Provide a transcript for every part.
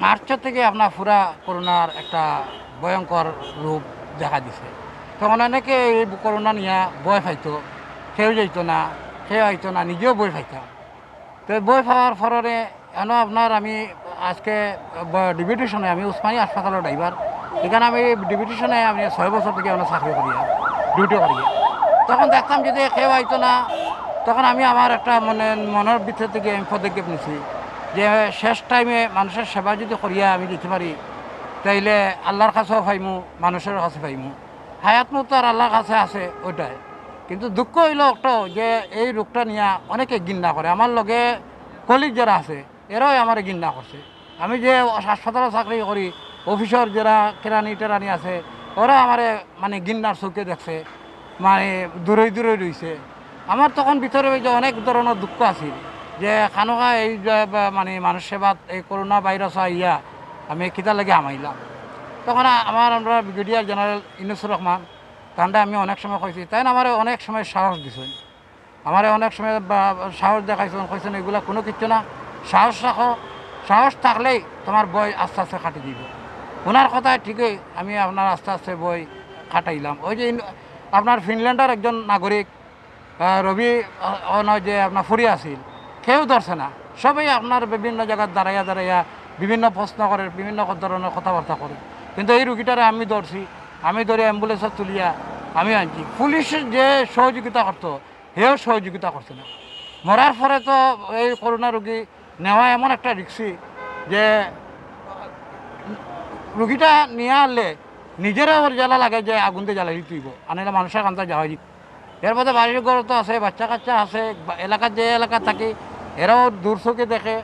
মার্চের থেকে আপনার পুরা করোনার একটা ভয়ঙ্কর রূপ দেখা দিছে। তখন অনেকে এই করোনা নিয়ে ভয় পাইতো, কেউ যাইতো না, কেউ আইতো না, নিজেও ভয় পাইতাম। তো বই পাওয়ার ফলে এন আপনার আমি আজকে ডিভিটিশনে, আমি উসমানী হাসপাতালের ড্রাইভার, এখানে আমি ডিভিটিশনে আমি 6 বছর থেকে আমরা চাকরি করি, ডিউটি করি। তখন দেখতাম যদি কেউ আইতো না, তখন আমি আমার একটা মনের ভিতর থেকে আমি পদক্ষেপ নিছি যে শেষ টাইমে মানুষের সেবা যদি করিয়া আমি দিতে পারি, তাইলে আল্লাহর কাছেও পাইমু, মানুষের কাছে পাইমু। হায়াত মুক্ত আর আল্লাহর কাছে আছে ওইটাই। কিন্তু দুঃখ হইল একটা যে এই রোগটা নিয়ে অনেকে ঘৃণা করে। আমার লগে কলিগ যারা আছে এরাও আমার ঘৃণা করছে। আমি যে হাসপাতালে চাকরি করি, অফিসর যারা কেরানি টেরানি আছে ওরা আমার মানে ঘৃণার চোখে দেখছে, মানে দূরে দূরে রয়েছে। আমার তখন ভিতরে যে অনেক ধরনের দুঃখ আছিল যে খানোকা এই মানে মানুষ সেবাত এই করোনা ভাইরাস আইয়া আমি কিতা লাগে আমাইলাম। তখন আমরা ব্রিগেডিয়ার জেনারেল ইনুসুর রহমান তান্ডা আমি অনেক সময় কইছি, তাই আমার অনেক সময় সাহস দিছেন, আমার অনেক সময় সাহস দেখাইছেন, কইছেন এগুলা কোনো কিছু না, সাহস রাখো, সাহস থাকলেই তোমার বই আস্তে আস্তে কাটি দিব। ওনার কথায় ঠিকই আমি আপনার আস্তে আস্তে বই কাটাইলাম। ওই যে আপনার ফিনল্যান্ডের একজন নাগরিক রবি যে আপনার ফুরি আছিল, কেউ ধরছে না, সবাই আপনার বিভিন্ন জায়গায় দাঁড়াইয়া দাঁড়াইয়া বিভিন্ন প্রশ্ন করে, বিভিন্ন ধরনের কথাবার্তা করে। কিন্তু এই রুগীটারে আমি ধরছি, আমি ধরে অ্যাম্বুলেন্সে তুলিয়া আমি আনছি। পুলিশের যে সহযোগিতা করতো সেও সহযোগিতা করছে না। মরার পরে তো এই করোনা রুগী নেওয়া এমন একটা রিক্সি যে রুগীটা নিয়ে আনলে নিজেরও জ্বালা লাগে যে আগুন দিয়ে জ্বালাই তুইব, আনলে মানুষের কান্তা যাওয়া যেত। এর মধ্যে বাড়ির ঘর তো আছে, বাচ্চা কাচ্চা আছে, এলাকার যে এলাকা থাকি এরাও দূর চোখে দেখে,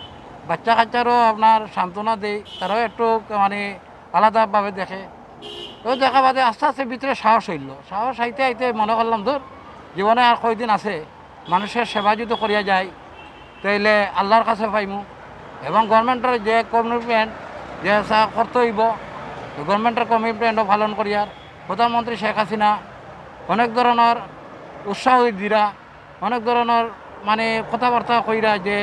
বাচ্চা কাচ্চারও আপনার সান্ত্বনা দেয়, তারাও একটু মানে আলাদাভাবে দেখে। তো দেখা বাদে আস্তে আস্তে ভিতরে সাহস হইল, সাহস আইতে আইতে মনে করলাম ধর জীবনে আর কয়দিন আছে, মানুষের সেবা যদি করিয়া যায় তাইলে আল্লাহর কাছে পাইমু। এবং গভর্নমেন্টের যে কমিটমেন্ট যে করতে হইব, গভর্নমেন্টের কমিটমেন্টও পালন করিয়ার প্রধানমন্ত্রী শেখ হাসিনা অনেক ধরনের উৎসাহ দিরা, অনেক ধরনের মানে কথাবার্তা কইরা যে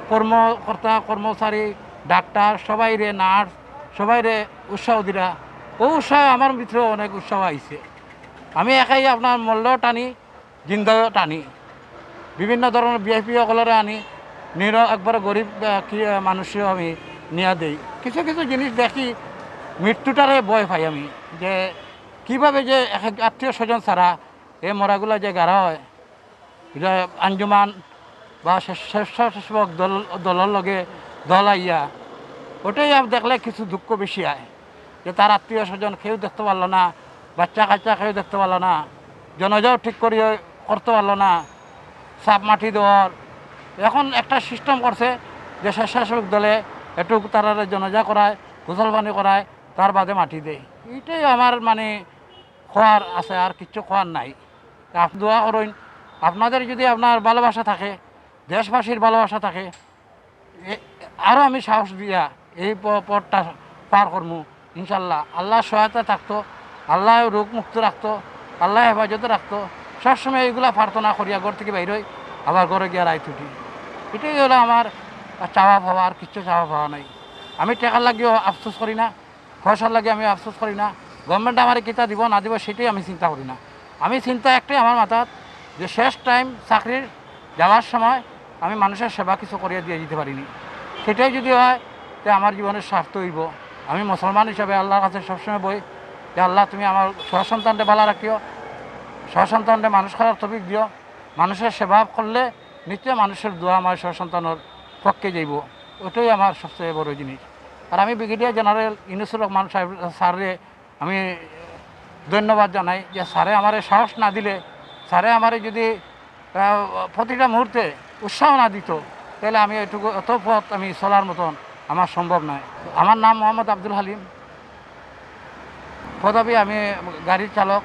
কর্মকর্তা কর্মচারী ডাক্তার সবাইরে নার্স সবাইরে উৎসাহ দিরা। ও উৎসাহ আমার ভিতরে অনেক উৎসাহ আইছে। আমি একাই আপনার মূল্যও টানি, জিন্দাও টানি, বিভিন্ন ধরনের ভিআইপি সকলরে আনি, একবারে গরিব মানুষও আমি নিয়ে দেই। কিছু কিছু জিনিস দেখি মৃত্যুটারে ভয় পাই আমি, যে কীভাবে যে আত্মীয় স্বজন ছাড়া এই মরাগুলা যে গাড়া হয়, এটা আঞ্জুমান বা স্বেচ্ছাসেবক দলের লগে দল আইয়া, ওটাই দেখলে কিছু দুঃখ বেশি হয় যে তার আত্মীয় স্বজন কেউ দেখতে পারলো না, বাচ্চা কাচ্চা কেউ দেখতে পারলো না, জনজাও ঠিক করে করতে পারলো না, সাপ মাটি দেওয়ার। এখন একটা সিস্টেম করছে যে স্বেচ্ছাসেবক দলে একটু তারা জনজা করায়, গোসল পানি করায়, তার বাদে মাটি দেয়। এইটাই আমার মানে খোয়ার আছে, আর কিচ্ছু খোয়ার নাই। দোয়া করুন, আপনাদের যদি আপনার ভালোবাসা থাকে, দেশবাসীর ভালোবাসা থাকে, আরও আমি সাহস দিয়া এই পথটা পার করবো ইনশাল্লাহ। আল্লাহ সহায়তা থাকতো, আল্লাহ রোগ মুক্ত রাখতো, আল্লাহ হেফাজতে রাখতো। সবসময় এইগুলা প্রার্থনা করিয়া ঘর থেকে বাইর হই, আবার ঘরে গিয়ে রায় ছুটি। এটাই হলো আমার চাওয়া পাওয়া, আর কিচ্ছু চাওয়া পাওয়া নাই। আমি টাকার লাগিও আফসোস করি না, পয়সার লাগে আমি আফসোস করি না, গভর্নমেন্ট আমার কিতা দিব না দিব সেটাই আমি চিন্তা করি না। আমি চিন্তা একটাই আমার মাথাত, যে শেষ টাইম চাকরির যাওয়ার সময় আমি মানুষের সেবা কিছু করিয়া দিয়ে যেতে পারিনি, সেটাই যদি হয় তো আমার জীবনের স্বার্থ হইব। আমি মুসলমান হিসাবে আল্লাহর কাছে সবসময় বই যে আল্লাহ তুমি আমার সহসন্তানকে ভালো রাখিও, সহসন্তানকে মানুষ করার তৌফিক দিও। মানুষের সেবা করলে নিশ্চয় মানুষের দোয়া আমার সহসন্তানের পক্ষে যাইব, ওটাই আমার সবচেয়ে বড় জিনিস। আর আমি ব্রিগেডিয়ার জেনারেল ইনুসুর রহমান সাহেব স্যারে আমি ধন্যবাদ জানাই যে স্যারে আমার সাহস না দিলে, স্যারে আমার যদি প্রতিটা মুহূর্তে উৎসাহ না দিত, তাহলে আমি এটুকু অত পথ আমি চলার মতন আমার সম্ভব নয়। আমার নাম মোহাম্মদ আব্দুল হালিম, পদবী আমি গাড়ির চালক।